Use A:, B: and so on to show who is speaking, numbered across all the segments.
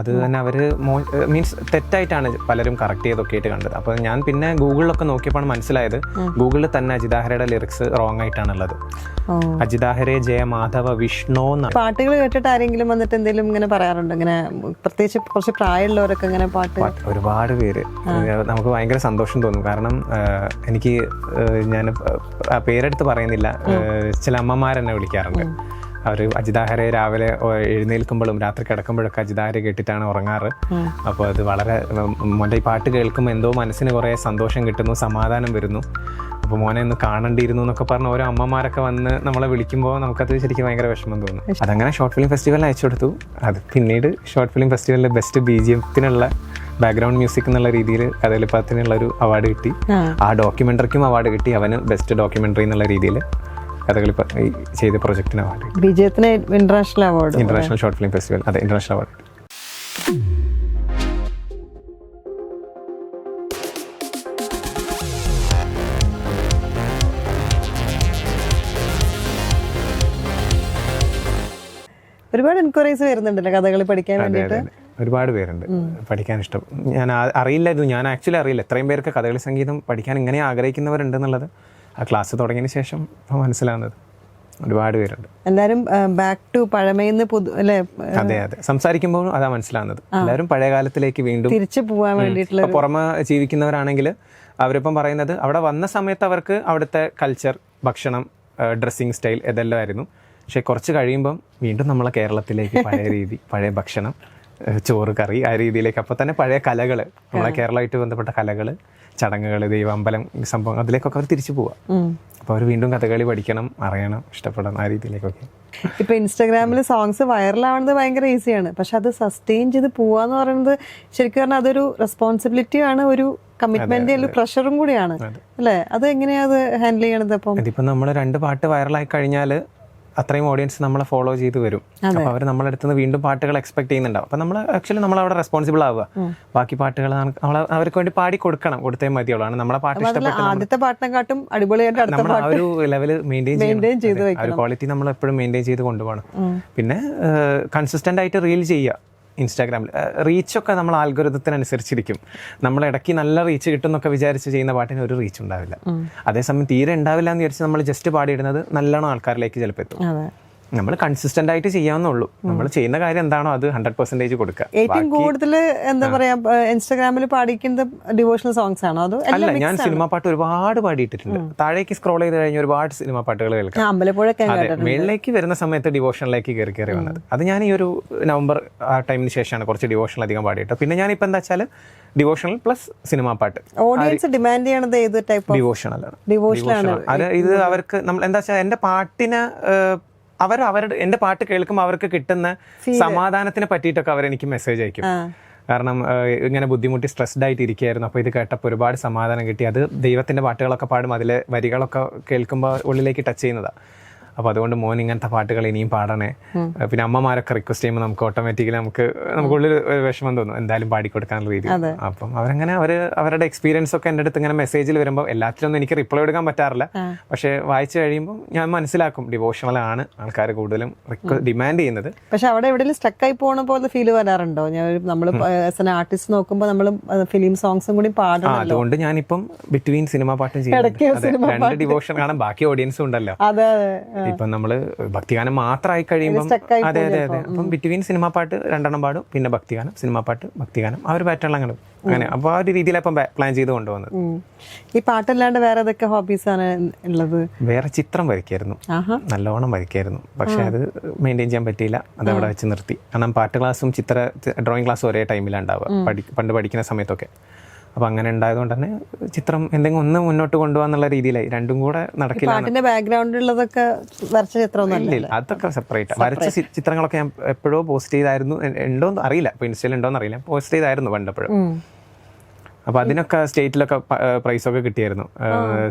A: അത് തന്നെ അവർ മീൻസ് തെറ്റായിട്ടാണ് പലരും കറക്റ്റ് ചെയ്തൊക്കെ ആയിട്ട് കണ്ടത്. അപ്പോൾ ഞാൻ പിന്നെ ഗൂഗിളിലൊക്കെ നോക്കിയപ്പോൾ മനസ്സിലായത് ഗൂഗിളിൽ തന്നെ അജിതാഹരയുടെ ലിറിക്സ് റോങ് ആയിട്ടാണുള്ളത്. അജിതാഹരെ ജയ മാധവ വിഷ്ണു എന്നാണ്.
B: പാട്ടുകൾ കേട്ടിട്ട് ആരെങ്കിലും വന്നിട്ട് എന്തെങ്കിലും ഇങ്ങനെ പറയാറുണ്ട്, ഇങ്ങനെ പ്രത്യേകിച്ച് കുറച്ച് പ്രായമുള്ളവരൊക്കെ ഇങ്ങനെ പാട്ട്?
A: ഒരുപാട് പേര്. നമുക്ക് ഭയങ്കര സന്തോഷം തോന്നും. കാരണം എനിക്ക് ഞാൻ പേരെടുത്ത് പറയുന്നില്ല, ചില അമ്മമാരെന്നെ വിളിക്കാറുണ്ട്. അവർ അജിതാഹരെ രാവിലെ എഴുന്നേൽക്കുമ്പോഴും രാത്രി കിടക്കുമ്പോഴൊക്കെ അജിതാഹരെ കേട്ടിട്ടാണ് ഉറങ്ങാറ്. അപ്പോൾ അത് വളരെ മോൻ്റെ ഈ പാട്ട് കേൾക്കുമ്പോൾ എന്തോ മനസ്സിന് കുറേ സന്തോഷം കിട്ടുന്നു, സമാധാനം വരുന്നു. അപ്പോൾ മോനെ ഒന്ന് കാണേണ്ടിയിരുന്നു എന്നൊക്കെ പറഞ്ഞ് ഓരോ അമ്മമാരൊക്കെ വന്ന് നമ്മളെ വിളിക്കുമ്പോൾ നമുക്കത് ശരിക്കും ഭയങ്കര വിഷമം തോന്നും. അതങ്ങനെ ഷോർട്ട് ഫിലിം ഫെസ്റ്റിവലിന് അയച്ചു കൊടുത്തു. അത് പിന്നീട് ഷോർട്ട് ഫിലിം ഫെസ്റ്റിവലിൽ ബെസ്റ്റ് BGMത്തിനുള്ള ബാക്ക്ഗ്രൗണ്ട് മ്യൂസിക് എന്നുള്ള രീതിയിൽ കഥകളിപ്പാത്തിനുള്ളൊരു അവാർഡ് കിട്ടി. ആ ഡോക്യുമെൻ്ററിക്കും അവാർഡ് കിട്ടി. അവന് ബെസ്റ്റ് ഡോക്യുമെൻ്ററി എന്നുള്ള രീതിയിൽ കഥകളി ചെയ്ത പ്രൊജക്ടിന് അവാർഡ്.
B: വിജയത്തിന് international award,
A: international short film festival, അതെ, ഇന്റർനാഷണൽ അവാർഡ്.
B: ഒരുപാട് എൻക്വയറീസ് വരുന്നുണ്ടല്ലോ കഥകളി പഠിക്കാൻ വേണ്ടിയിട്ട്.
A: ഒരുപാട് പേരുണ്ട് പഠിക്കാൻ ഇഷ്ടം. ഞാൻ അറിയില്ലായിരുന്നു, ഞാൻ ആക്ച്വലി അറിയില്ല എത്രയും പേർക്ക് കഥകളി സംഗീതം പഠിക്കാൻ ഇങ്ങനെ ആഗ്രഹിക്കുന്നവരുണ്ടെന്നുള്ളത് ആ ക്ലാസ് തുടങ്ങിയതിന് ശേഷം ഇപ്പോൾ മനസ്സിലാവുന്നത്. ഒരുപാട് പേരുണ്ട്.
B: എല്ലാവരും ബാക്ക് ടു പഴമയെന്ന് അല്ലേ?
A: അതെ അതെ, സംസാരിക്കുമ്പോൾ അതാ മനസ്സിലാവുന്നത്. എല്ലാവരും പഴയ കാലത്തിലേക്ക് വീണ്ടും
B: തിരിച്ചു പോകാൻ വേണ്ടിയിട്ടുള്ള.
A: പുറമെ ജീവിക്കുന്നവരാണെങ്കിൽ അവരിപ്പം പറയുന്നത് അവിടെ വന്ന സമയത്ത് അവർക്ക് അവിടുത്തെ കൾച്ചർ, ഭക്ഷണം, ഡ്രസ്സിങ് സ്റ്റൈൽ ഇതെല്ലാം ആയിരുന്നു. പക്ഷെ കുറച്ച് കഴിയുമ്പം വീണ്ടും നമ്മളെ കേരളത്തിലേക്ക് പഴയ രീതി, പഴയ ഭക്ഷണം, ചോറ്, കറി, ആ രീതിയിലേക്ക്. അപ്പോൾ തന്നെ പഴയ കലകൾ, നമ്മളെ കേരളമായിട്ട് ബന്ധപ്പെട്ട കലകൾ, ചടങ്ങുകൾ, ദൈവാമ്പലം, സംഭവം, അതിലേക്കൊക്കെ അവർ തിരിച്ചു പോവാം. അപ്പോൾ അവർ വീണ്ടും കഥകളി പഠിക്കണം, അറിയണം, ഇഷ്ടപ്പെടണം, ആ രീതിയിലേക്കൊക്കെ.
B: ഇപ്പൊ ഇൻസ്റ്റാഗ്രാമിൽ സോങ്സ് വൈറലാവുന്നത് ഭയങ്കര ഈസിയാണ്. പക്ഷെ അത് സസ്റ്റെയിൻ ചെയ്ത് പോവാന്ന് പറയുന്നത് ശരിക്കും പറഞ്ഞാൽ അതൊരു റെസ്പോൺസിബിലിറ്റിയാണ്, ഒരു കമ്മിറ്റ്മെന്റ്, പ്രഷറും കൂടിയാണ് അല്ലേ? അത് എങ്ങനെയാ അത് ഹാൻഡിൽ ചെയ്യണത്? അപ്പം
A: ഇതിപ്പോൾ നമ്മൾ 2 പാട്ട് വൈറലായി കഴിഞ്ഞാൽ അത്രയും ഓഡിയൻസ് നമ്മളെ ഫോളോ ചെയ്ത് വരും. അപ്പോൾ അവർ നമ്മളെ അടുത്ത് നിന്ന് വീണ്ടും പാട്ടുകൾ എക്സ്പെക്ട് ചെയ്യുന്നുണ്ടാവും. അപ്പോൾ നമ്മൾ ആക്ച്വലി നമ്മളവിടെ റെസ്പോൺസിബിൾ ആവുക. ബാക്കി പാട്ടുകൾ നമ്മൾ അവർക്ക് വേണ്ടി പാടി കൊടുത്തേ മതിയുള്ളൂ. നമ്മളെ പാട്ട് ഇഷ്ടപ്പെട്ടു,
B: ആദ്യത്തെ പാട്ടിനെക്കാട്ടും അടിപൊളിയായിട്ട്
A: നമ്മൾ ആ ഒരു ലെവൽ മെയിൻറ്റെയിൻ ചെയ്ത് ആ ഒരു ക്വാളിറ്റി നമ്മൾ എപ്പോഴും മെയിൻറ്റെയിൻ ചെയ്ത് കൊണ്ടുപോകണം. പിന്നെ കൺസിസ്റ്റന്റ് ആയിട്ട് റീൽ ചെയ്യുക. ഇൻസ്റ്റാഗ്രാമിൽ റീച്ചൊക്കെ നമ്മൾ ആൽഗോരിതത്തിനനുസരിച്ചിരിക്കും. നമ്മൾ ഇടയ്ക്ക് നല്ല റീച്ച് കിട്ടും എന്നൊക്കെ വിചാരിച്ച് ചെയ്യുന്ന പാട്ടിന് ഒരു റീച്ച് ഉണ്ടാവില്ല. അതേസമയം തീരെ ഉണ്ടാവില്ല എന്ന് വിചാരിച്ച് നമ്മൾ ജസ്റ്റ് പാടിയിടുന്നത് നല്ലോണം ആൾക്കാരിലേക്ക് ചിലപ്പോൾ എത്തും. നമ്മൾ കൺസിസ്റ്റന്റ് ആയിട്ട് ചെയ്യാവുന്നുള്ളൂ. നമ്മൾ ചെയ്യുന്ന കാര്യം എന്താണോ അത് 100% കൊടുക്കുക.
B: ഏറ്റവും കൂടുതൽ എന്താ പറയാ ഇൻസ്റ്റാഗ്രാമിൽ പാടിക്കുന്നത് ഡിവോഷണൽ സോങ്സ് ആണോ? അതോ
A: അല്ല, ഞാൻ സിനിമാ പാട്ട് ഒരുപാട് പാടിയിട്ടിട്ടുണ്ട്. താഴേക്ക് സ്ക്രോൾ ചെയ്ത് കഴിഞ്ഞ ഒരുപാട് സിനിമാ പാട്ടുകൾ കേൾക്കാം. മേളിലേക്ക് വരുന്ന സമയത്ത് ഡിവോഷനിലേക്ക് കയറി വന്നത്. അത് ഞാൻ ഈ ഒരു നവംബർ ആ ടൈമിന് ശേഷമാണ് കുറച്ച് ഡിവോഷണൽ അധികം പാടിയിട്ട്. പിന്നെ ഞാനിപ്പോൾ എന്താ വെച്ചാൽ ഡിവോഷണൽ പ്ലസ് സിനിമാ പാട്ട്.
B: ഓഡിയൻസ് ഡിമാൻഡ് ചെയ്യണത് ഏത് ടൈപ്പ്?
A: ഡിവോഷണൽ. അത് ഇത് അവർക്ക് നമ്മൾ എന്താ വെച്ചാൽ എൻ്റെ പാട്ടിന് എൻ്റെ പാട്ട് കേൾക്കുമ്പോൾ അവർക്ക് കിട്ടുന്ന സമാധാനത്തിനെ പറ്റിയിട്ടൊക്കെ അവരെനിക്ക് മെസ്സേജ് അയക്കും. കാരണം ഇങ്ങനെ ബുദ്ധിമുട്ടി സ്ട്രെസ്ഡ് ആയിട്ട് ഇരിക്കുകയായിരുന്നു. അപ്പോൾ ഇത് കേട്ടപ്പോൾ ഒരുപാട് സമാധാനം കിട്ടി. അത് ദൈവത്തിൻ്റെ പാട്ടുകളൊക്കെ പാടും, അതിലെ വരികളൊക്കെ കേൾക്കുമ്പോൾ ഉള്ളിലേക്ക് ടച്ച് ചെയ്യുന്നതാണ്. അപ്പോൾ അതുകൊണ്ട് മോൻ ഇങ്ങനത്തെ പാട്ടുകൾ ഇനിയും പാടണേ. പിന്നെ അമ്മമാരൊക്കെ റിക്വസ്റ്റ് ചെയ്യുമ്പോൾ നമുക്ക് ഓട്ടോമാറ്റിക്കലി നമുക്കുള്ളിൽ വിഷമം തോന്നും, എന്തായാലും പാടിക്കൊടുക്കാനുള്ള രീതി. അപ്പം അവരങ്ങനെ അവരുടെ എക്സ്പീരിയൻസ് ഒക്കെ എൻ്റെ അടുത്ത് ഇങ്ങനെ മെസ്സേജിൽ വരുമ്പോൾ എല്ലാത്തിലൊന്നും എനിക്ക് റിപ്ലൈ എടുക്കാൻ പറ്റാറില്ല. പക്ഷേ വായിച്ചു കഴിയുമ്പോൾ ഞാൻ മനസ്സിലാക്കും ഡിവോഷണൽ ആണ് ആൾക്കാർ കൂടുതലും ഡിമാൻഡ് ചെയ്യുന്നത്.
B: പക്ഷെ അവിടെ എവിടെയെങ്കിലും സ്റ്റക്കായി പോകണ പോലെ ഫീൽ വരാറുണ്ടോ? നമ്മൾ ആർട്ടിസ്റ്റ് നോക്കുമ്പോൾ നമ്മൾ ഫിലിം സോങ്സും കൂടി പാടണം.
A: അതുകൊണ്ട് ഞാനിപ്പം ബിറ്റ്വീൻ സിനിമ പാട്ടും ചെയ്യുന്നുണ്ട്. 2 ഡിവോഷൻ കാണാൻ ബാക്കി ഓഡിയൻസും ഉണ്ടല്ലോ. ഇപ്പം നമ്മള് ഭക്തിഗാനം മാത്രമായി കഴിയുമ്പോൾ അതെ അതെ അതെ അപ്പം ബിറ്റ്വീൻ സിനിമാ പാട്ട് 2 പാടും, പിന്നെ ഭക്തിഗാനം, സിനിമാ പാട്ട്, ഭക്തിഗാനം, ആ ഒരു പാറ്റേൺ അങ്ങനെ. അപ്പോൾ ആ ഒരു രീതിയിലാണ് ഇപ്പം പ്ലാൻ ചെയ്ത് കൊണ്ടുപോകുന്നത്.
B: ഈ പാട്ടല്ലാണ്ട് വേറെ ഏതൊക്കെ ഹോബീസ് ആണ് ഉള്ളത്?
A: വേറെ ചിത്രം വരയ്ക്കായിരുന്നു, നല്ലോണം വരയ്ക്കായിരുന്നു. പക്ഷെ അത് മെയിൻറ്റെയിൻ ചെയ്യാൻ പറ്റിയില്ല, അത് അവിടെ വെച്ച് നിർത്തി. കാരണം പാട്ട് ക്ലാസ്സും ഡ്രോയിങ് ക്ലാസ്സും ഒരേ ടൈമിലാണ് ഉണ്ടാവുക, പണ്ട് പഠിക്കുന്ന സമയത്തൊക്കെ. അപ്പോൾ അങ്ങനെ ഉണ്ടായതുകൊണ്ട് തന്നെ ചിത്രം എന്തെങ്കിലും ഒന്ന് മുന്നോട്ട് കൊണ്ടുപോകാന്നുള്ള രീതിയിലായി. രണ്ടും കൂടെ നടക്കില്ല.
B: പാട്ടിന്റെ ബാക്ക്ഗ്രൗണ്ടിലുള്ളതൊക്കെ വരച്ച ചിത്രമൊന്നും
A: അതൊക്കെ സെപ്പറേറ്റ്. വരച്ച ചിത്രങ്ങളൊക്കെ ഞാൻ എപ്പോഴോ പോസ്റ്റ് ചെയ്തായിരുന്നു, ഉണ്ടോന്ന് അറിയില്ല, ഇപ്പോൾ ഇൻസ്റ്റയിൽ ഉണ്ടോന്ന് അറിയില്ല, പോസ്റ്റ് ചെയ്തായിരുന്നു പണ്ടെപ്പോഴും. അപ്പോൾ അതിനൊക്കെ സ്റ്റേറ്റിലൊക്കെ പ്രൈസൊക്കെ കിട്ടിയായിരുന്നു.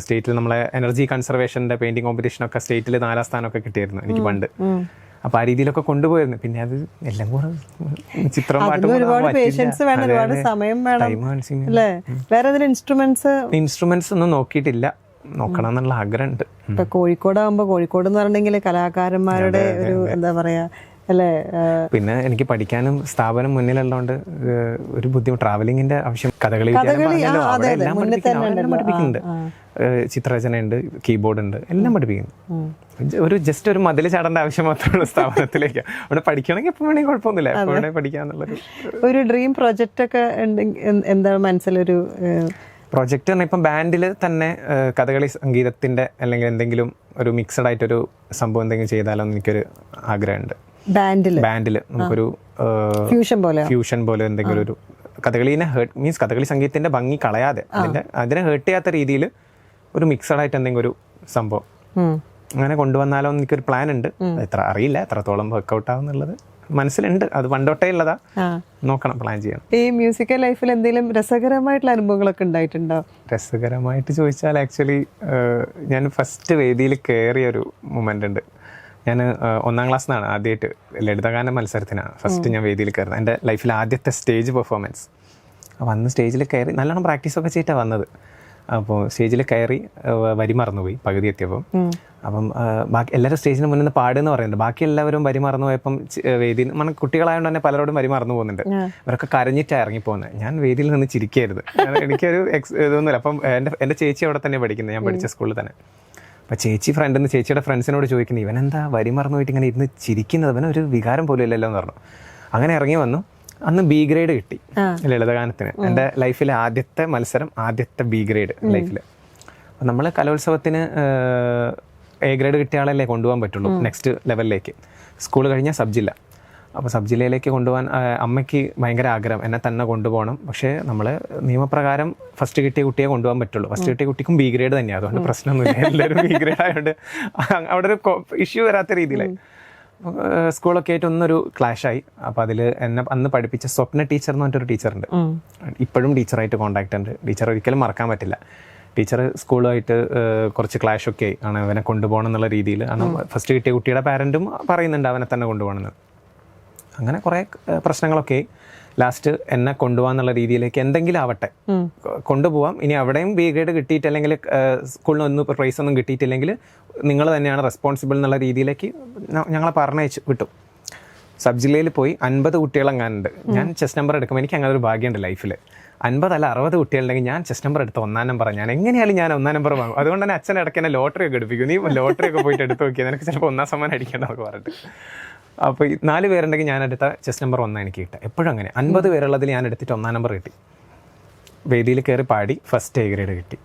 A: സ്റ്റേറ്റിൽ നമ്മളെ എനർജി കൺസർവേഷൻ്റെ പെയിന്റിംഗ് കോമ്പറ്റീഷനൊക്കെ സ്റ്റേറ്റിൽ 4ാം സ്ഥാനമൊക്കെ കിട്ടിയായിരുന്നു എനിക്ക് പണ്ട്. അപ്പൊ ആ രീതിയിലൊക്കെ കൊണ്ടുപോയിരുന്നു. പിന്നെ അത് എല്ലാം കൂടെ ചിത്രം ഇൻസ്ട്രുമെന്റ്സ് ഒന്നും നോക്കിയിട്ടില്ല, നോക്കണം എന്നുള്ള ആഗ്രഹമുണ്ട്.
B: ഇപ്പൊ കോഴിക്കോട് ആകുമ്പോ, കോഴിക്കോട് എന്ന് പറഞ്ഞെങ്കിൽ കലാകാരന്മാരുടെ ഒരു എന്താ പറയാ അല്ലേ?
A: പിന്നെ എനിക്ക് പഠിക്കാനും സ്ഥാപനം മുന്നിലുള്ളതുകൊണ്ട് ഒരു ബുദ്ധിമുട്ട്, ട്രാവലിങ്ങിന്റെ ആവശ്യം. കഥകളി എല്ലാം പഠിപ്പിക്കുന്നുണ്ട്. ചിത്രരചനയുണ്ട്, കീബോർഡ് ഉണ്ട്, എല്ലാം പഠിപ്പിക്കുന്നു. ജസ്റ്റ് ഒരു മതിൽ ചാടേണ്ട ആവശ്യം മാത്രമുള്ള സ്ഥാപനത്തിലേക്ക്. അവിടെ പഠിക്കണമെങ്കിൽ എപ്പോൾ വേണമെങ്കിൽ കുഴപ്പമൊന്നുമില്ല, എപ്പോൾ വേണമെങ്കിൽ പഠിക്കാന്നുള്ളൊരു
B: ഒരു ഡ്രീം പ്രൊജക്റ്റ് ഒക്കെ എന്താണ് മനസ്സിലൊരു
A: പ്രൊജക്റ്റ് പറഞ്ഞാൽ ഇപ്പം ബാൻഡിൽ തന്നെ കഥകളി സംഗീതത്തിന്റെ അല്ലെങ്കിൽ എന്തെങ്കിലും ഒരു മിക്സഡ് ആയിട്ടൊരു സംഭവം എന്തെങ്കിലും ചെയ്താലോ എന്ന് എനിക്കൊരു ആഗ്രഹമുണ്ട്. ബാൻഡിൽ നമുക്കൊരു ഫ്യൂഷൻ പോലെ എന്തെങ്കിലും ഒരു കഥകളീനെ മീൻസ് കഥകളി സംഗീതത്തിന്റെ ഭംഗി കളയാതെ അതിനെ ഹേർട്ട് ചെയ്യാത്ത രീതിയിൽ ഒരു മിക്സഡ് ആയിട്ട് എന്തെങ്കിലും ഒരു സംഭവം അങ്ങനെ കൊണ്ടുവന്നാലോ എന്ന് എനിക്കൊരു പ്ലാൻ ഉണ്ട്. എത്ര അറിയില്ല, എത്രത്തോളം വർക്ക്ഔട്ട് ആവുന്നുള്ളത് മനസ്സിലുണ്ട്. അത് പണ്ടോട്ടേ ഉള്ളതാ, നോക്കണം, പ്ലാൻ ചെയ്യണം.
B: ഈ മ്യൂസിക്കൽ ലൈഫിൽ എന്തെങ്കിലും രസകരമായിട്ടുള്ള അനുഭവങ്ങളൊക്കെ ഉണ്ടായിട്ടുണ്ടോ?
A: രസകരമായിട്ട് ചോദിച്ചാൽ ആക്ച്വലി ഞാൻ ഫസ്റ്റ് വേദിയിൽ കയറിയ ഒരു മൊമെന്റ് ഉണ്ട്. ഞാൻ 1ാം ക്ലാസ്സിൽ നിന്നാണ് ആദ്യമായിട്ട് ലളിതഗാന മത്സരത്തിനാണ് ഫസ്റ്റ് ഞാൻ വേദിയിൽ കയറുന്നത്. എൻ്റെ ലൈഫിൽ ആദ്യത്തെ സ്റ്റേജ് പെർഫോമൻസ്. അപ്പോൾ അന്ന് സ്റ്റേജിൽ കയറി നല്ലോണം പ്രാക്ടീസൊക്കെ ചെയ്തിട്ടാണ് വന്നത്. അപ്പോൾ സ്റ്റേജിൽ കയറി വരി മറന്നുപോയി പകുതി എത്തിയപ്പം. അപ്പം ബാക്കി എല്ലാവരും സ്റ്റേജിന് മുന്നിൽ നിന്ന് പാടുമെന്ന് പറയുന്നുണ്ട്. ബാക്കി എല്ലാവരും വരി മറന്നു പോയപ്പം വേദിയിൽ കുട്ടികളായതുകൊണ്ട് തന്നെ പലരോടും വരി മറന്നു പോകുന്നുണ്ട്. ഇവരൊക്കെ കരഞ്ഞിട്ടാണ് ഇറങ്ങിപ്പോകുന്നത്. ഞാൻ വേദിയിൽ നിന്ന് ചിരിക്കരുത്, എനിക്കൊരു ഇതൊന്നുമില്ല. അപ്പം എൻ്റെ ചേച്ചി അവിടെ തന്നെ പഠിക്കുന്നത്, ഞാൻ പഠിച്ച സ്കൂളിൽ തന്നെ. അപ്പോൾ ചേച്ചിയുടെ ഫ്രണ്ട്സിനോട് ചോദിക്കുന്നത്, ഇവനെന്താ വരി മറന്നു പോയിട്ട് ഇങ്ങനെ ഇരുന്ന് ചിരിക്കുന്നത്, അവനൊരു വികാരം പോലും ഇല്ലല്ലോ എന്ന് പറഞ്ഞു. അങ്ങനെ ഇറങ്ങി വന്നു. അന്ന് B ഗ്രേഡ് കിട്ടി ലളിതഗാനത്തിന്. എൻ്റെ ലൈഫിലെ ആദ്യത്തെ മത്സരം, ആദ്യത്തെ B ഗ്രേഡ് ലൈഫിൽ. അപ്പം നമ്മൾ കലോത്സവത്തിന് A ഗ്രേഡ് കിട്ടിയ ആളല്ലേ കൊണ്ടുപോകാൻ പറ്റുള്ളൂ നെക്സ്റ്റ് ലെവലിലേക്ക്. സ്കൂൾ കഴിഞ്ഞാൽ സബ് ജില്ല. അപ്പോൾ സബ് ജില്ലയിലേക്ക് കൊണ്ടുപോകാൻ അമ്മയ്ക്ക് ഭയങ്കര ആഗ്രഹം, എന്നെ തന്നെ കൊണ്ടുപോകണം. പക്ഷേ നമ്മൾ നിയമപ്രകാരം ഫസ്റ്റ് കിട്ടിയ കുട്ടിയെ കൊണ്ടുപോകാൻ പറ്റുള്ളൂ. ഫസ്റ്റ് കിട്ടിയ കുട്ടിക്കും B ഗ്രേഡ് തന്നെയാണ്, അതുകൊണ്ട് പ്രശ്നമൊന്നുമില്ല. എല്ലാവരും B ഗ്രേഡ് ആയതുകൊണ്ട് അവിടെ ഒരു ഇഷ്യൂ വരാത്ത രീതിയിലായി. സ്കൂളൊക്കെ ആയിട്ട് ഒന്നൊരു ക്ലാഷായി. അപ്പോൾ അതിൽ എന്നെ അന്ന് പഠിപ്പിച്ച സ്വപ്ന ടീച്ചർ എന്ന് പറഞ്ഞിട്ടൊരു ടീച്ചറുണ്ട്, ഇപ്പോഴും ടീച്ചറായിട്ട് കോൺടാക്റ്റ് ഉണ്ട്. ടീച്ചർ ഒരിക്കലും മറക്കാൻ പറ്റില്ല. ടീച്ചർ സ്കൂളുമായിട്ട് കുറച്ച് ക്ലാഷൊക്കെ ആയി, ആണ് അവനെ കൊണ്ടുപോകണം എന്നുള്ള രീതിയിൽ. കാരണം ഫസ്റ്റ് കിട്ടിയ കുട്ടിയുടെ പാരൻറ്റും പറയുന്നുണ്ട് അവനെ തന്നെ കൊണ്ടുപോകണമെന്ന്. അങ്ങനെ കുറേ പ്രശ്നങ്ങളൊക്കെ ലാസ്റ്റ് എന്നെ കൊണ്ടുപോകാന്നുള്ള രീതിയിലേക്ക് എന്തെങ്കിലും ആവട്ടെ കൊണ്ടുപോകാം. ഇനി അവിടെയും B ഗ്രേഡ് കിട്ടിയിട്ട് അല്ലെങ്കിൽ സ്കൂളിനൊന്നും പ്രൈസ് ഒന്നും കിട്ടിയിട്ടില്ലെങ്കിൽ നിങ്ങൾ തന്നെയാണ് റെസ്പോൺസിബിൾ എന്നുള്ള രീതിയിലേക്ക് ഞങ്ങളെ പറഞ്ഞയച്ചു വിട്ടു. സബ് ജില്ലയിൽ പോയി 50 കുട്ടികളെങ്ങാനുണ്ട്. ഞാൻ ചെസ് നമ്പർ എടുക്കുമ്പോൾ എനിക്ക് അങ്ങനെ ഒരു ഭാഗ്യമുണ്ട് ലൈഫിൽ. 50 അല്ല 60 കുട്ടികളുണ്ടെങ്കിൽ ഞാൻ ചെസ് നമ്പർ എടുത്ത് 1ാം നമ്പർ. ഞാൻ എങ്ങനെയാലും ഞാൻ 1ാം നമ്പർ വാങ്ങും. അതുകൊണ്ട് തന്നെ അച്ഛൻ ഇടയ്ക്ക് എന്നെ ലോട്ടറി ഒക്കെ എടുപ്പിക്കും. നീ ലോട്ടറി ഒക്കെ പോയിട്ട് എടുത്ത് നോക്കിയാൽ നിനക്ക് ചിലപ്പോൾ 1ാം സമ്മാനം അടിക്കേണ്ടതൊക്കെ പറഞ്ഞിട്ട്. അപ്പോൾ 4 പേരുണ്ടെങ്കിൽ ഞാൻ എടുത്ത ചെസ് നമ്പർ 1 എനിക്ക് കിട്ടുക. എപ്പോഴും അങ്ങനെ 50 പേരുള്ളതിൽ ഞാൻ എടുത്തിട്ട് 1ാം നമ്പർ കിട്ടി. വേദിയിൽ കയറി പാടി ഫസ്റ്റ് A ഗ്രേഡ് കിട്ടി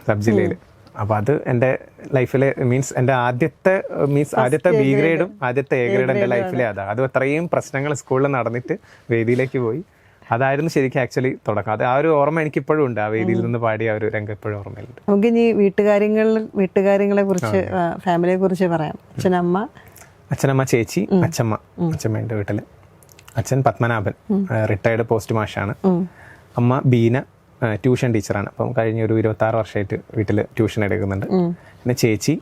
A: സബ് ജില്ലയിൽ. അപ്പോൾ അത് എൻ്റെ ലൈഫിലെ എൻ്റെ ആദ്യത്തെ B ഗ്രേഡും ആദ്യത്തെ A ഗ്രേഡും എൻ്റെ ലൈഫിലെ അതാണ്. അത് അത്രയും പ്രശ്നങ്ങൾ സ്കൂളിൽ നടന്നിട്ട് വേദിയിലേക്ക് പോയി. അതായിരുന്നു ശരിക്കും ആക്ച്വലി തുടക്കം. അത് ആ ഒരു ഓർമ്മ എനിക്ക് ഇപ്പോഴും ഉണ്ട്. ആ വേദിയിൽ നിന്ന് പാടിയ ഒരു രംഗം ഇപ്പോഴും ഓർമ്മയിലുണ്ട്.
B: നമുക്ക് ഇനി വീട്ടുകാര്യങ്ങളെ കുറിച്ച്, ഫാമിലിയെ കുറിച്ച് പറയാം.
A: അച്ഛനമ്മ, ചേച്ചി, അച്ഛമ്മേൻ്റെ വീട്ടിൽ. അച്ഛൻ പത്മനാഭൻ, റിട്ടയർഡ് പോസ്റ്റ് മാഷാണ്. അമ്മ ബീന, ട്യൂഷൻ ടീച്ചറാണ്. അപ്പം കഴിഞ്ഞ ഒരു 26 വർഷമായിട്ട് വീട്ടിൽ ട്യൂഷൻ എടുക്കുന്നുണ്ട്. പിന്നെ ചേച്ചി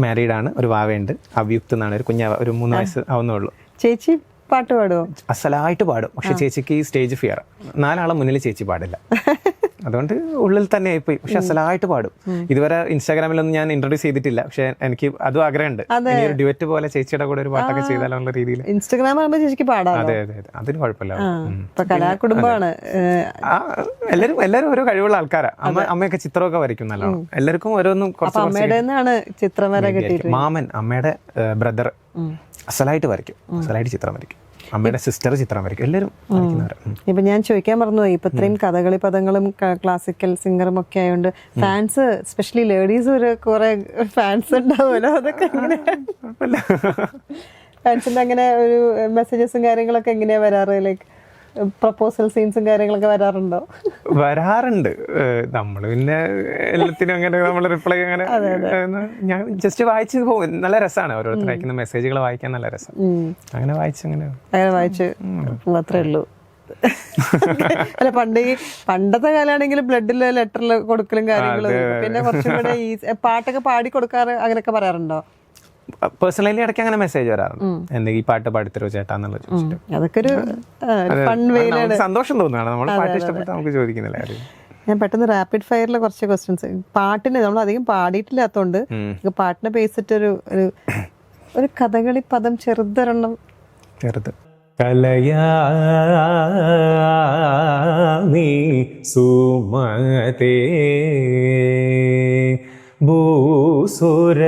A: മാരീഡാണ്, ഒരു വാവയുണ്ട്. അഭിയുക്ത് എന്നാണ്, ഒരു ഒരു 3 വയസ്സ് ആവുന്നേ ഉള്ളൂ.
B: ചേച്ചി പാട്ട് പാടുമോ?
A: അസലായിട്ട് പാടും. പക്ഷെ ചേച്ചിക്ക് സ്റ്റേജ് ഫിയർ, 4 ആളെ മുന്നിൽ ചേച്ചി പാടില്ല. അതുകൊണ്ട് ഉള്ളിൽ തന്നെ ആയിപ്പോയി. പക്ഷെ അസലായിട്ട് പാടും. ഇതുവരെ ഇൻസ്റ്റാഗ്രാമിലൊന്നും ഞാൻ ഇൻട്രൊഡ്യൂസ് ചെയ്തിട്ടില്ല. പക്ഷെ എനിക്ക് അതും ആഗ്രഹമുണ്ട്, ഒരു ഡ്യുവറ്റ് പോലെ ചേച്ചിയുടെ കൂടെ ഒരു പാട്ടൊക്കെ ചെയ്താലോ എന്നുള്ള രീതിയിൽ.
B: ഇൻസ്റ്റാഗ്രാം ആകുമ്പോൾ ചേച്ചിക്ക് പാടാം.
A: അതെ അതെ അതെ, അതിന് കുഴപ്പമില്ല.
B: കലാകുടുംബമാണ്
A: എല്ലാവരും ഓരോ കഴിവുള്ള ആൾക്കാരാ. അമ്മയൊക്കെ ചിത്രമൊക്കെ വരയ്ക്കും നല്ലോണം. എല്ലാവർക്കും ഓരോന്നും കുറച്ച്. മാമൻ, അമ്മയുടെ ബ്രദർ അസലായിട്ട് വരയ്ക്കും, അസലായിട്ട് ചിത്രം വരയ്ക്കും. അമ്മയുടെ സിസ്റ്റർ ചിത്രം വരയ്ക്കും. എല്ലാവരും
B: ഇപ്പൊ ഞാൻ ചോദിക്കാൻ മറന്നുപോയി, ഇപ്പൊ ഇത്രയും കഥകളി പദങ്ങളും ക്ലാസിക്കൽ സിംഗറും ഒക്കെ ആയതുകൊണ്ട് ഫാൻസ്, സ്പെഷ്യലി ലേഡീസ് കുറെ ഫാൻസ് ഉണ്ടാവുമല്ലോ. അതൊക്കെ ഫാൻസിന്റെ അങ്ങനെ ഒരു മെസ്സേജസും കാര്യങ്ങളൊക്കെ എങ്ങനെയാ വരാറ്? ലൈക്ക് പ്രപ്പോസൽ സീൻസും കാര്യങ്ങളൊക്കെ വരാറുണ്ടോ?
A: വരാറുണ്ട്. നമ്മൾ പിന്നെ എല്ലാത്തിനും അങ്ങനെ നമ്മൾ റിപ്ലൈ അങ്ങനെ ഞാൻ ജസ്റ്റ് വായിച്ച് പോകും. നല്ല രസമാണ് ഓരോരുത്തർ അയക്കുന്ന മെസ്സേജുകൾ വായിക്കാൻ, നല്ല രസം. അങ്ങനെ വായിച്ച്
B: മാത്രമേ ഉള്ളൂ. അല്ല, പണ്ടത്തെ കാലാണെങ്കിൽ ബ്ലഡിൽ ലെറ്ററിൽ കൊടുക്കലും കാര്യങ്ങളും. പിന്നെ കുറച്ചും കൂടെ ഈ പാട്ടൊക്കെ പാടി കൊടുക്കാറ് അങ്ങനെയൊക്കെ പറയാറുണ്ടോ?
A: പേഴ്സണലി ഇടയ്ക്ക് അങ്ങനെ മെസ്സേജ് വരാറുണ്ട്, എന്തെങ്കിലും ഈ പാട്ട് പാടിത്തരോ ചേട്ടാന്നുള്ള ചോദിച്ചിട്ട്.
B: അതൊക്കെ ഒരു
A: സന്തോഷം തോന്നുകയാണ്. നമ്മൾ പാട്ട് ഇഷ്ടപ്പെട്ട് നമുക്ക് ചോദിക്കുന്നില്ല.
B: ഞാൻ പെട്ടെന്ന് റാപ്പിഡ് ഫയറിലെ കുറച്ച് ക്വസ്റ്റ്യൻസ്, പാട്ടിന് നമ്മൾ അധികം പാടിയിട്ടില്ലാത്തോണ്ട് പാട്ടിനെ ബേസിട്ട് ഒരു ഒരു കഥകളി പദം ചെറുതൊരെണ്ണം.
A: ചെറുത്. കലയാമി സുമതേ ഭൂസുര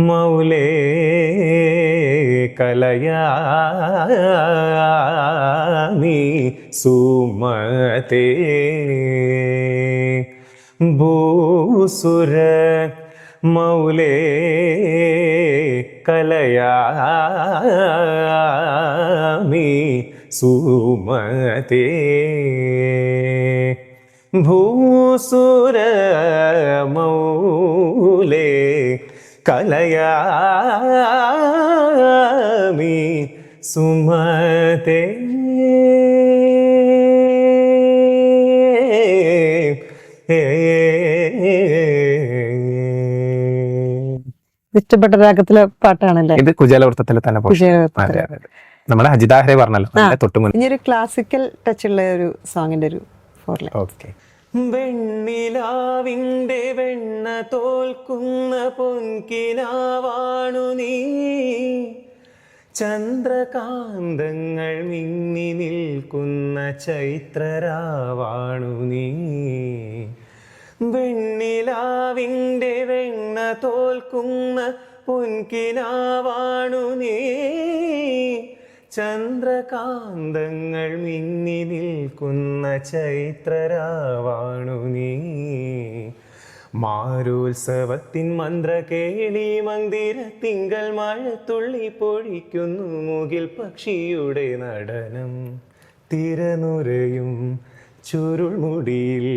A: മൗലേ കലയാമി സുമതേ ഭൂസുര മൗലേ കലയാമി സുമതേ ഭൂസുര മൗലേ കലയാമി സുമതേ.
B: ഇഷ്ടപ്പെട്ട രാഗത്തിലെ പാട്ടാണല്ലേ
A: ഇത് കുചേലവൃത്തത്തിലെ തന്നെ നമ്മുടെ അജിതാഹരെ പറഞ്ഞല്ലോ തൊട്ടുമുൻ.
B: ഇനി ഒരു ക്ലാസിക്കൽ ടച്ച് ഉള്ള ഒരു സോങ്ങിന്റെ ഒരു ഫോർല.
A: ഓക്കെ. വെണ്ണിലാവിൻ്റെ വെണ്ണ തോൽക്കുന്ന പൊൻകിനാവാണു നീ, ചന്ദ്രകാന്തങ്ങൾ മിന്നി നിൽക്കുന്ന ചൈത്രരാവാണു നീ. വെണ്ണിലാവിൻ്റെ വെണ്ണ തോൽക്കുന്ന പൊൻകിനാവാണു നീ, ചന്ദ്രകാന്തങ്ങൾ മിന്നി നിൽക്കുന്ന ചൈത്രരാവാണു നീ. മാരോത്സവത്തിൻ മന്ത്രകേളി മന്ദിരത്തിങ്കൽ മഴത്തുള്ളി പൊഴിക്കുന്നു മുകിൽ പക്ഷിയുടെ നടനം. തിരനുരയും ചുരുൾമുടിയിൽ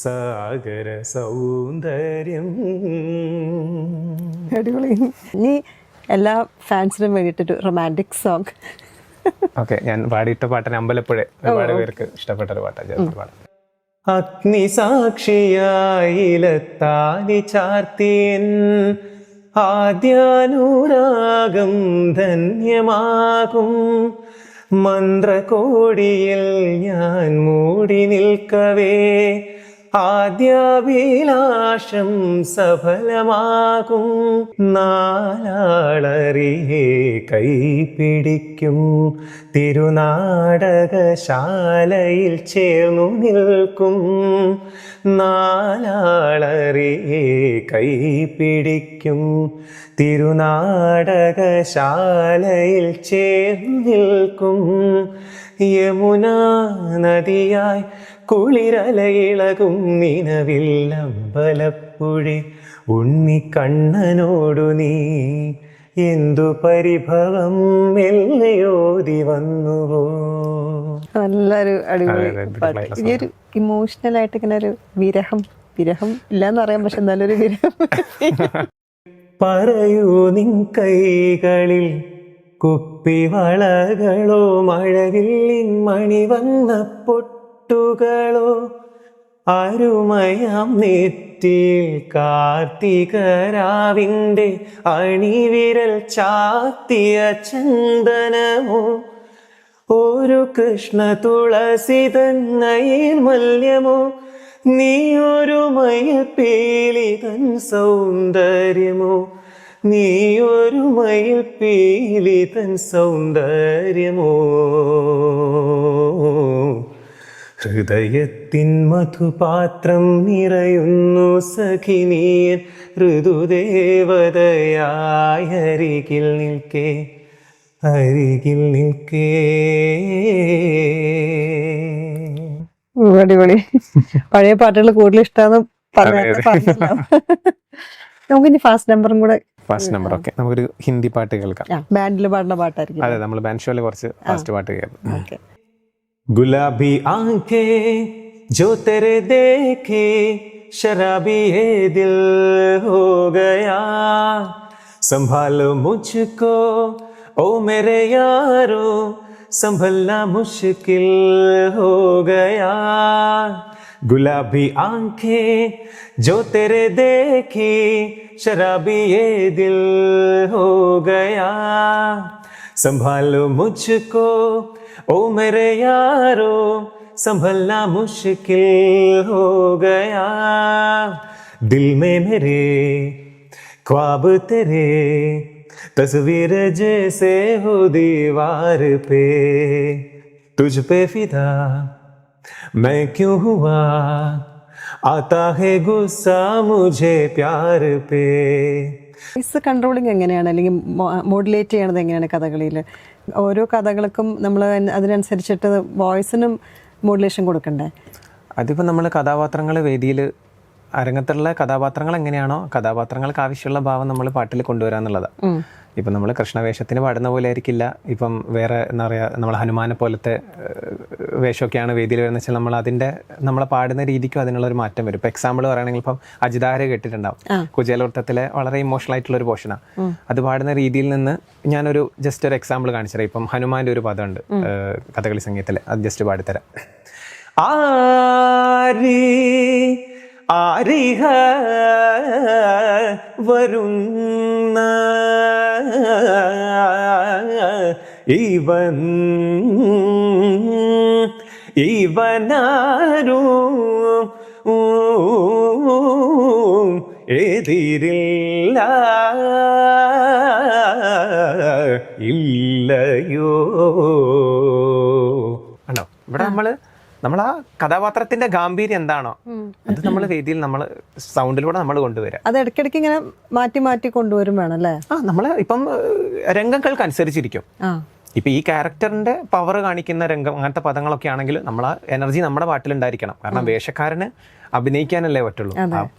A: സാഗര സൗന്ദര്യം.
B: അടിപൊളി. ഇനി എല്ലാ ഫാൻസിനും വേണ്ടിയിട്ടൊരു റൊമാൻറ്റിക് സോങ്.
A: ഓക്കെ, ഞാൻ പാടിയിട്ട പാട്ടിന് അമ്പലപ്പുഴ ഒരുപാട് പേർക്ക് ഇഷ്ടപ്പെട്ട ഒരു പാട്ടാണ്. അഗ്നിസാക്ഷിയായിലത്താലി ചാർത്തിയൻ ആദ്യാനുരാഗം ധന്യമാകും. മന്ത്രകോടിയിൽ ഞാൻ മൂടി നിൽക്കവേ ആദ്യാഭിലാഷം സഫലമാകും. നാലാളറിയെ കൈപിടിക്കും തിരുനാടകശാലയിൽ ചേർന്നു നിൽക്കും. നാലാളറിയെ കൈപിടിക്കും തിരുനാടകശാലയിൽ ചേർന്നു നിൽക്കും. യമുനാ നദിയായി കുളിരലയിളകും നിലവിൽ അമ്പലപ്പുഴി ഉണ്ണിക്കണ്ണനോടു നീ എന്തു പരിഭവം മെല്ലയോതി വന്നുവോ.
B: നല്ലൊരു അടിപൊളി പാട്ട്. ഇനിയൊരു ഇമോഷണൽ ആയിട്ട് ഇങ്ങനെ ഒരു വിരഹം ഇല്ലാന്ന് പറയാം, പക്ഷെ നല്ലൊരു വിരഹം.
A: പറയൂ നിൻ കൈകളിൽ കുപ്പിവളകളോ മഴവില്ലിൻ മണി വന്ന പൊട്ടുകളോ അരുമയാം നെറ്റിയിൽ കാർത്തികരാവിൻ്റെ അണിവിരൽ ചാത്തിയ ചന്ദനമോ ഒരു കൃഷ്ണ തുളസിതൻ നൈർമല്യമോ നീയൊരു മയിൽപ്പീലിതൻ സൗന്ദര്യമോ നീയൊരു മയിൽപ്പീലിതൻ സൗന്ദര്യമോ ഹൃദയത്തിൻ മധുപാത്രം നിറയുന്നു സഖിനീർ ഋതുദേവതയായ അരികിൽ നിൽക്കേ
B: അടിപൊളി. പഴയ പാട്ടുകൾ കൂടുതൽ ഇഷ്ടമാണെന്ന് പറഞ്ഞില്ല. നമുക്കിനി ഫാസ്റ്റ് നമ്പറും കൂടെ.
A: ഫാസ്റ്റ് നമ്പർ ഓക്കെ, നമുക്കൊരു ഹിന്ദി പാട്ട് കേൾക്കാം.
B: ബാൻഡിൽ പാടുന്ന പാട്ടായിരിക്കും.
A: അതെ, നമ്മൾ ബാൻഡ് ഷോയിൽ കുറച്ച് ഫാസ്റ്റ് പാട്ട് കേൾക്കാം. ഗുലാബി ആംഖേ जो तेरे देखे शराबी ये दिल हो गया संभालो मुझको ओ मेरे यारो संभलना मुश्किल हो गया गुलाबी आंखें जो तेरे देखी शराबी ये दिल हो गया संभालो मुझको ओ मेरे यारो संभलना मुश्किल हो गया दिल में मेरे ख्वाब तेरे तस्वीर जैसे हो दीवार पे तुझ पे फिदा मैं क्यों हुआ आता है गुस्सा मुझे प्यार पे.
B: വോയിസ് കൺട്രോളിങ് എങ്ങനെയാണ്, അല്ലെങ്കിൽ മോഡുലേറ്റ് ചെയ്യണത് എങ്ങനെയാണ് കഥകളിയിൽ? ഓരോ കഥകൾക്കും നമ്മൾ അതിനനുസരിച്ചിട്ട് വോയിസിനും മോഡുലേഷൻ കൊടുക്കണ്ടേ?
A: അതിപ്പോൾ നമ്മൾ കഥാപാത്രങ്ങൾ വേദിയിൽ അരങ്ങത്തുള്ള കഥാപാത്രങ്ങൾ എങ്ങനെയാണോ കഥാപാത്രങ്ങൾക്ക് ആവശ്യമുള്ള ഭാവം നമ്മൾ പാട്ടിൽ കൊണ്ടുവരാന്നുള്ളതാണ്. ഇപ്പം നമ്മൾ കൃഷ്ണവേഷത്തിന് പാടുന്ന പോലെ ആയിരിക്കില്ല ഇപ്പം വേറെ എന്താ പറയുക നമ്മൾ ഹനുമാനെ പോലത്തെ വേഷമൊക്കെയാണ് വേദിയിൽ വരുന്നത് വെച്ചാൽ നമ്മളെ പാടുന്ന രീതിക്കും അതിനുള്ളൊരു മാറ്റം വരും. ഇപ്പം എക്സാമ്പിൾ പറയുകയാണെങ്കിൽ ഇപ്പം അജിതാരെ കേട്ടിട്ടുണ്ടാവും, കുചേലവൃത്തത്തിലെ വളരെ ഇമോഷണൽ ആയിട്ടുള്ളൊരു പോർഷനാണ്. അത് പാടുന്ന രീതിയിൽ നിന്ന് ഞാനൊരു ജസ്റ്റ് ഒരു എക്സാമ്പിൾ കാണിച്ചുതരാം. ഇപ്പം ഹനുമാന്റെ ഒരു പദമുണ്ട് കഥകളി സംഗീതത്തിൽ, അത് ജസ്റ്റ് പാടിത്തരാം. ആരി ആരിഹ വരുന്ന ഇവനാരും എതിരില്ല ഇല്ലയോ. ആണോ ഇവിടെ നമ്മൾ ആ കഥാപാത്രത്തിന്റെ ഗാംഭീര്യം എന്താണോ അത് നമ്മൾ വേദിയിൽ നമ്മൾ സൗണ്ടിലൂടെ നമ്മൾ കൊണ്ടുവരാം.
B: അത് ഇടയ്ക്കിടയ്ക്ക് ഇങ്ങനെ മാറ്റി മാറ്റി കൊണ്ടുവരും വേണം അല്ലേ?
A: നമ്മൾ ഇപ്പം രംഗങ്ങൾക്ക് അനുസരിച്ചിരിക്കും. ഇപ്പൊ ഈ ക്യാരക്ടറിന്റെ പവർ കാണിക്കുന്ന രംഗം അങ്ങനത്തെ പദങ്ങളൊക്കെ ആണെങ്കിൽ നമ്മൾ ആ എനർജി നമ്മുടെ പാട്ടിലുണ്ടായിരിക്കണം. കാരണം വേഷക്കാരന് അഭിനയിക്കാനല്ലേ പറ്റുള്ളൂ.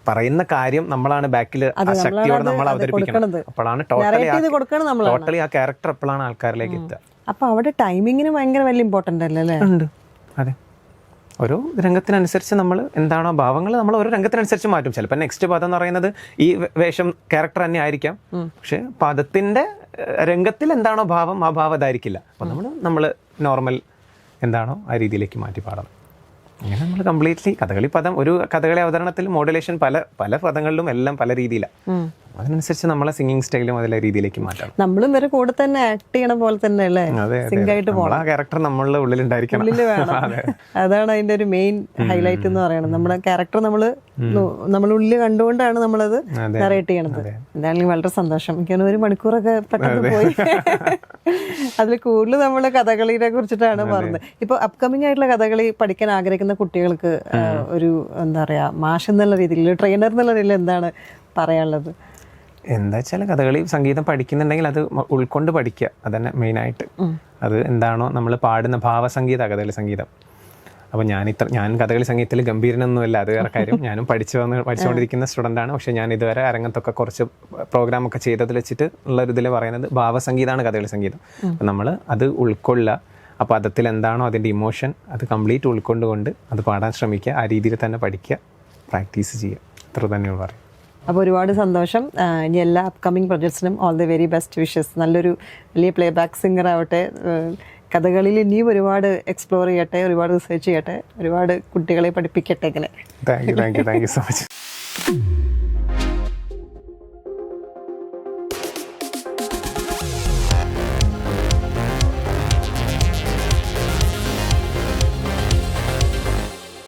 A: പറയുന്ന കാര്യം നമ്മളാണ് ബാക്കിൽ ആ ശക്തിയോടെ നമ്മൾ അവതരിപ്പിക്കണം. അപ്പോഴാണ് ടോട്ടലി ആ ക്യാരക്ടർ എപ്പോഴാണ് ആൾക്കാരിലേക്ക് എത്തുക.
B: അപ്പൊ അവിടെ ടൈമിങ്ങിന് ഭയങ്കര വലിയ ഇമ്പോർട്ടന്റ് അല്ലേ?
A: ഉണ്ട്, അതെ. ഓരോ രംഗത്തിനനുസരിച്ച് നമ്മൾ എന്താണോ ഭാവങ്ങൾ നമ്മൾ ഓരോ രംഗത്തിനനുസരിച്ച് മാറ്റും. ചിലപ്പോൾ നെക്സ്റ്റ് പദം എന്ന് പറയുന്നത് ഈ വേഷം ക്യാരക്ടർ തന്നെ ആയിരിക്കാം, പക്ഷെ പദത്തിന്റെ രംഗത്തിൽ എന്താണോ ഭാവം ആ ഭാവം അതായിരിക്കില്ല. അപ്പോൾ നമ്മൾ നോർമൽ എന്താണോ ആ രീതിയിലേക്ക് മാറ്റി പാടണം. അങ്ങനെ നമ്മൾ കംപ്ലീറ്റ്ലി കഥകളി പദം ഒരു കഥകളി അവതരണത്തിൽ മോഡുലേഷൻ പല പദങ്ങളിലും എല്ലാം പല രീതിയിലാണ്. അതിനനുസരിച്ച് നമ്മളെ സിംഗിങ് സ്റ്റൈലും അതിലെ രീതിയിലേക്ക് മാറ്റണം.
B: നമ്മളും വരെ കൂടെ തന്നെ ആക്ട് ചെയ്യണ പോലെ തന്നെ അല്ലേ സിംഗ് ആയിട്ട് പോകണം.
A: ആ ക്യാരക്ടർ നമ്മളുടെ ഉള്ളിലുണ്ടായിരിക്കണം.
B: അതാണ് അതിന്റെ ഒരു മെയിൻ ഹൈലൈറ്റ് എന്ന് പറയുന്നത്. നമ്മുടെ ക്യാരക്ടർ നമ്മളുള്ളിൽ കണ്ടുകൊണ്ടാണ് നമ്മളത് നറേറ്റ് ചെയ്യണത്. എന്തായാലും വളരെ സന്തോഷം. എനിക്ക് ഒരു മണിക്കൂറൊക്കെ പെട്ടെന്ന് പോയി. അതിൽ കൂടുതൽ നമ്മൾ കഥകളിയെ കുറിച്ചിട്ടാണ് പറഞ്ഞത്. ഇപ്പൊ അപ്കമിങ് ആയിട്ടുള്ള കഥകളി പഠിക്കാൻ ആഗ്രഹിക്കുന്ന കുട്ടികൾക്ക് ഒരു എന്താ പറയാ മാഷ് എന്നുള്ള രീതിയിൽ, ട്രെയിനർ എന്നുള്ള രീതിയിൽ എന്താണ് പറയാനുള്ളത്?
A: എന്താ വെച്ചാൽ കഥകളി സംഗീതം പഠിക്കുന്നുണ്ടെങ്കിൽ അത് ഉൾക്കൊണ്ട് പഠിക്കുക, അതന്നെ മെയിനായിട്ട്. അത് എന്താണോ നമ്മൾ പാടുന്ന ഭാവസംഗീത കഥകളി സംഗീതം. അപ്പോൾ ഞാൻ കഥകളി സംഗീതത്തിൽ ഗംഭീരനൊന്നുമല്ല, അത് വേറെ കാര്യം. ഞാനും പഠിച്ചുകൊണ്ടിരിക്കുന്ന സ്റ്റുഡൻ്റാണ്. പക്ഷേ ഞാൻ ഇതുവരെ അരങ്ങത്തൊക്കെ കുറച്ച് പ്രോഗ്രാമൊക്കെ ചെയ്തതിൽ വെച്ചിട്ട് ഉള്ളൊരിതിൽ പറയുന്നത് ഭാവസംഗീതമാണ് കഥകളി സംഗീതം. അപ്പം നമ്മൾ അത് ഉൾക്കൊള്ളുക, ആ പദത്തിൽ എന്താണോ അതിൻ്റെ ഇമോഷൻ അത് കംപ്ലീറ്റ് ഉൾക്കൊണ്ടുകൊണ്ട് അത് പാടാൻ ശ്രമിക്കുക, ആ രീതിയിൽ തന്നെ പഠിക്കുക, പ്രാക്ടീസ് ചെയ്യുക. അത്ര തന്നെയാണ് പറയും.
B: അപ്പോൾ ഒരുപാട് സന്തോഷം. ഇനി എല്ലാ അപ്കമിങ് പ്രൊജക്ട്സിനും all the very best wishes. നല്ലൊരു വലിയ പ്ലേ ബാക്ക് സിംഗർ ആവട്ടെ, കഥകളിൽ ഇനിയും ഒരുപാട് എക്സ്പ്ലോർ ചെയ്യട്ടെ, ഒരുപാട് റിസർച്ച് ചെയ്യട്ടെ, ഒരുപാട് കുട്ടികളെ പഠിപ്പിക്കട്ടെ. ഇങ്ങനെ
A: താങ്ക് യു സോ മച്ച്.